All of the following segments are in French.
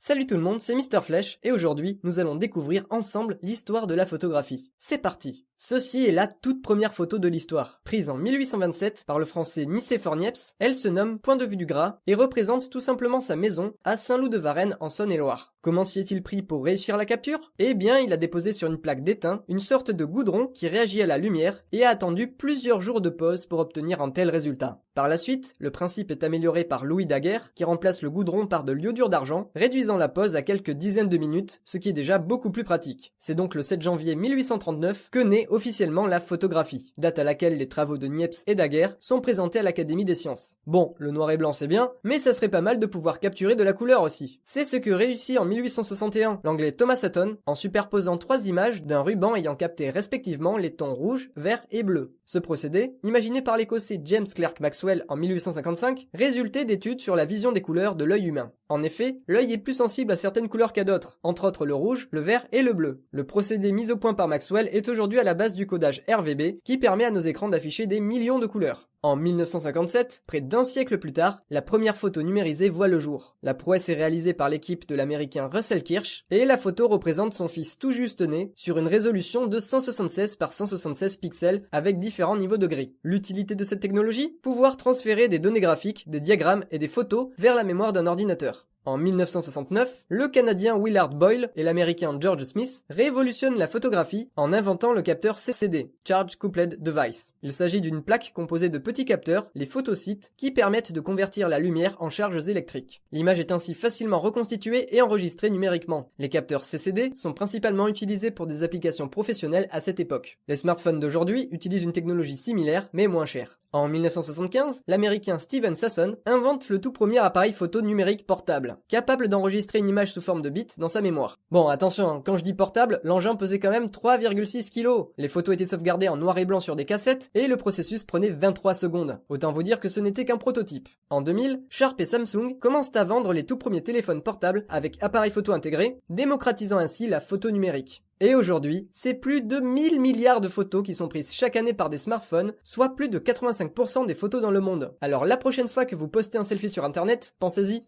Salut tout le monde, c'est Mister Flèche et aujourd'hui nous allons découvrir ensemble l'histoire de la photographie. C'est parti. Ceci est la toute première photo de l'histoire. Prise en 1827 par le français Nicéphore Niepce, elle se nomme Point de vue du Gras et représente tout simplement sa maison à Saint-Loup-de-Varennes en Saône-et-Loire. Comment s'y est-il pris pour réussir la capture? Eh bien, il a déposé sur une plaque d'étain une sorte de goudron qui réagit à la lumière et a attendu plusieurs jours de pause pour obtenir un tel résultat. Par la suite, le principe est amélioré par Louis Daguerre qui remplace le goudron par de l'iodure d'argent, réduisant la pause à quelques dizaines de minutes, ce qui est déjà beaucoup plus pratique. C'est donc le 7 janvier 1839 que naît officiellement la photographie, date à laquelle les travaux de Niepce et Daguerre sont présentés à l'Académie des sciences. Bon, le noir et blanc c'est bien, mais ça serait pas mal de pouvoir capturer de la couleur aussi. C'est ce que réussit en 1861 l'anglais Thomas Hutton en superposant trois images d'un ruban ayant capté respectivement les tons rouge, vert et bleu. Ce procédé, imaginé par l'écossais James Clerk Maxwell en 1855, résultait d'études sur la vision des couleurs de l'œil humain. En effet, l'œil est plus sensible à certaines couleurs qu'à d'autres, entre autres le rouge, le vert et le bleu. Le procédé mis au point par Maxwell est aujourd'hui à la base du codage RVB qui permet à nos écrans d'afficher des millions de couleurs. En 1957, près d'un siècle plus tard, la première photo numérisée voit le jour. La prouesse est réalisée par l'équipe de l'américain Russell Kirch et la photo représente son fils tout juste né sur une résolution de 176 par 176 pixels avec différents niveaux de gris. L'utilité de cette technologie? Pouvoir transférer des données graphiques, des diagrammes et des photos vers la mémoire d'un ordinateur. En 1969, le Canadien Willard Boyle et l'Américain George Smith révolutionnent la photographie en inventant le capteur CCD, Charge Coupled Device. Il s'agit d'une plaque composée de petits capteurs, les photosites, qui permettent de convertir la lumière en charges électriques. L'image est ainsi facilement reconstituée et enregistrée numériquement. Les capteurs CCD sont principalement utilisés pour des applications professionnelles à cette époque. Les smartphones d'aujourd'hui utilisent une technologie similaire mais moins chère. En 1975, l'américain Steven Sasson invente le tout premier appareil photo numérique portable, capable d'enregistrer une image sous forme de bits dans sa mémoire. Bon, attention, quand je dis portable, l'engin pesait quand même 3,6 kg. Les photos étaient sauvegardées en noir et blanc sur des cassettes et le processus prenait 23 secondes. Autant vous dire que ce n'était qu'un prototype. En 2000, Sharp et Samsung commencent à vendre les tout premiers téléphones portables avec appareil photo intégré, démocratisant ainsi la photo numérique. Et aujourd'hui, c'est plus de 1000 milliards de photos qui sont prises chaque année par des smartphones, soit plus de 85% des photos dans le monde. Alors la prochaine fois que vous postez un selfie sur internet, pensez-y.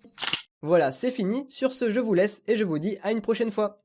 Voilà, c'est fini. Sur ce, je vous laisse et je vous dis à une prochaine fois.